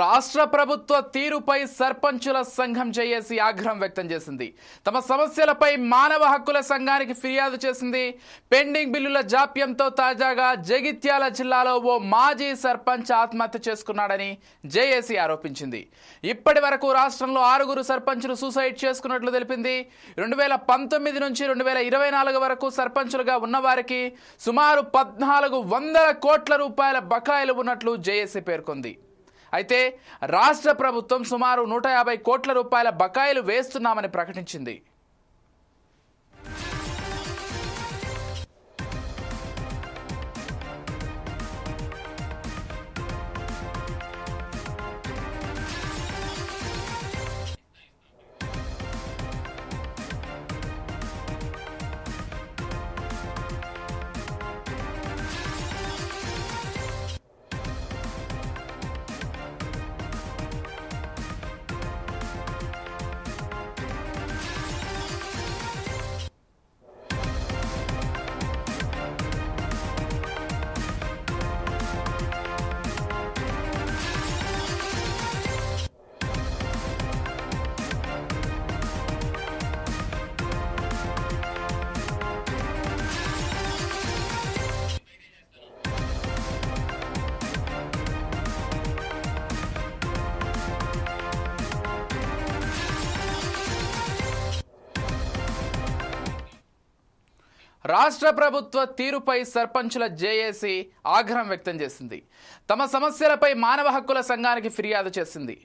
రాష్ట్ర ప్రభుత్వ తీరుపై సర్పంచుల సంఘం జేఏసీ ఆగ్రహం వ్యక్తం చేసింది. తమ సమస్యలపై మానవ హక్కుల సంఘానికి ఫిర్యాదు చేసింది. పెండింగ్ బిల్లుల జాప్యంతో తాజాగా జగిత్యాల జిల్లాలో ఓ మాజీ సర్పంచ్ ఆత్మహత్య చేసుకున్నాడని జేఏసీ ఆరోపించింది. ఇప్పటి వరకు రాష్ట్రంలో 6 సర్పంచులు సూసైడ్ చేసుకున్నట్లు తెలిపింది. 2019 నుంచి 2024 వరకు సర్పంచులుగా ఉన్నవారికి సుమారు 1400 కోట్ల రూపాయల బకాయిలు ఉన్నట్లు జేఏసీ పేర్కొంది. అయితే రాష్ట్ర ప్రభుత్వం సుమారు 150 కోట్ల రూపాయల బకాయిలు వేస్తున్నామని ప్రకటించింది. రాష్ట్ర ప్రభుత్వ తీరుపై సర్పంచుల జేఏసీ ఆగ్రహం వ్యక్తం చేసింది. తమ సమస్యలపై మానవ హక్కుల సంఘానికి ఫిర్యాదు చేసింది.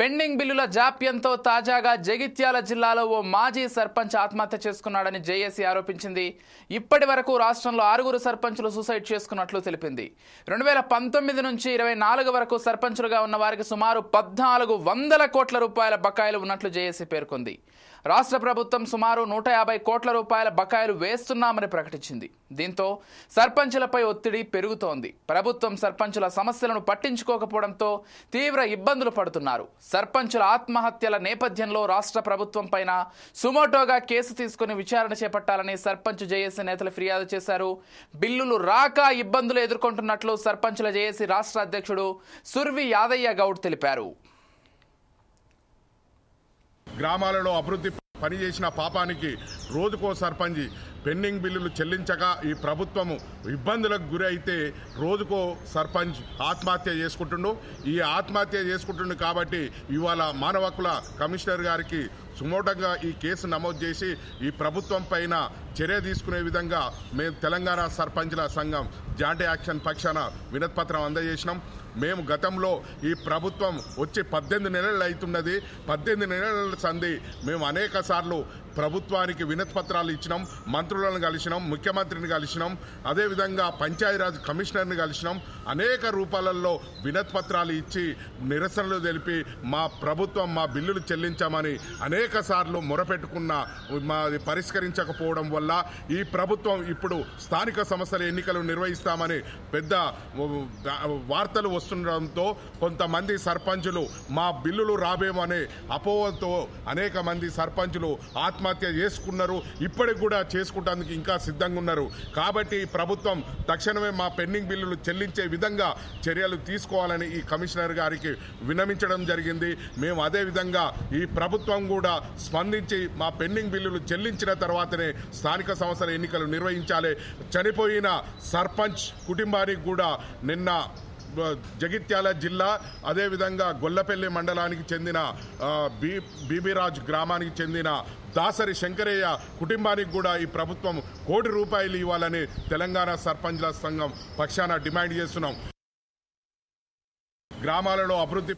పెండింగ్ బిల్లుల జాప్యంతో తాజాగా జగిత్యాల జిల్లాలో ఓ మాజీ సర్పంచ్ ఆత్మహత్య చేసుకున్నాడని జేఏసీ ఆరోపించింది. ఇప్పటి వరకు రాష్ట్రంలో 6 సర్పంచులు సూసైడ్ చేసుకున్నట్లు తెలిపింది. 2019 నుంచి 2024 వరకు సర్పంచులుగా ఉన్న వారికి సుమారు 1400 కోట్ల రూపాయల బకాయిలు ఉన్నట్లు జేఏసీ పేర్కొంది. రాష్ట్ర ప్రభుత్వం సుమారు 150 కోట్ల రూపాయల బకాయిలు వేస్తున్నామని ప్రకటించింది. దీంతో సర్పంచులపై ఒత్తిడి పెరుగుతోంది. ప్రభుత్వం సర్పంచుల సమస్యలను పట్టించుకోకపోవడంతో తీవ్ర ఇబ్బందులు పడుతున్నారు. సర్పంచుల ఆత్మహత్యల నేపథ్యంలో రాష్ట్ర ప్రభుత్వం పైన సుమోటోగా కేసు తీసుకుని విచారణ చేపట్టాలని సర్పంచ్ జేఏసీ నేతలు ఫిర్యాదు చేశారు. బిల్లులు రాక ఇబ్బందులు ఎదుర్కొంటున్నట్లు సర్పంచుల జేఏసీ రాష్ట్ర అధ్యక్షుడు సుర్వి యాదయ్య గౌడ్ తెలిపారు. గ్రామాలలో అభివృద్ధి పనిచేసిన పాపానికి రోజుకో సర్పంచ్ పెండింగ్ బిల్లులు చెల్లించక ఈ ప్రభుత్వము ఇబ్బందులకు గురి అయితే రోజుకో సర్పంచ్ ఆత్మహత్య చేసుకుంటుండు. ఈ ఆత్మహత్య చేసుకుంటుండు కాబట్టి ఇవాళ మానవ హక్కుల కమిషనర్ గారికి సుమోటంగా ఈ కేసు నమోదు చేసి ఈ ప్రభుత్వం పైన చర్య తీసుకునే విధంగా మేము తెలంగాణ సర్పంచ్ల సంఘం జాయింట్ యాక్షన్ పక్షాన వినతిపత్రం అందజేసినాం. మేము గతంలో ఈ ప్రభుత్వం వచ్చి 18 నెలలు అవుతున్నది. 18 నెలల సంది మేము అనేక సార్లు ప్రభుత్వానికి వినతిపత్రాలు ఇచ్చినాం, మంత్రులను కలిసినాం, ముఖ్యమంత్రిని కలిసినాం, అదేవిధంగా పంచాయతీరాజ్ కమిషనర్ని కలిసినాం. అనేక రూపాలలో వినతిపత్రాలు ఇచ్చి నిరసనలు తెలిపి మా ప్రభుత్వం మా బిల్లులు చెల్లించామని అనేక సార్లు మొరపెట్టుకున్న మాది పరిష్కరించకపోవడం వల్ల ఈ ప్రభుత్వం ఇప్పుడు స్థానిక సంస్థల ఎన్నికలు నిర్వహిస్తామని పెద్ద వార్తలు వస్తుండడంతో కొంతమంది సర్పంచులు మా బిల్లులు రాబేమనే అపోహతో అనేక మంది సర్పంచులు ఆత్మహత్య చేసుకున్నారు. ఇప్పటికి కూడా చేసుకుంటానికి ఇంకా సిద్ధంగా ఉన్నారు. కాబట్టి ప్రభుత్వం తక్షణమే మా పెండింగ్ బిల్లులు చెల్లించే విధంగా చర్యలు తీసుకోవాలని ఈ కమిషనర్ గారికి విన్నవించడం జరిగింది. మేము అదేవిధంగా ఈ ప్రభుత్వం కూడా స్పందించి మా పెండింగ్ బిల్లులు చెల్లించిన తర్వాతనే స్థానిక సంస్థల ఎన్నికలు నిర్వహించాలి. చనిపోయిన సర్పంచ్ కుటుంబానికి కూడా నిన్న జగిత్యాల జిల్లా అదేవిధంగా గొల్లపల్లి మండలానికి చెందిన బీబీరాజ్ గ్రామానికి చెందిన దాసరి శంకరయ్య కుటుంబానికి కూడా ఈ ప్రభుత్వం 1 కోటి రూపాయలు ఇవ్వాలని తెలంగాణ సర్పంచ్ల సంఘం పక్షాన డిమాండ్ చేస్తున్నాం. గ్రామాలలో అభివృద్ధి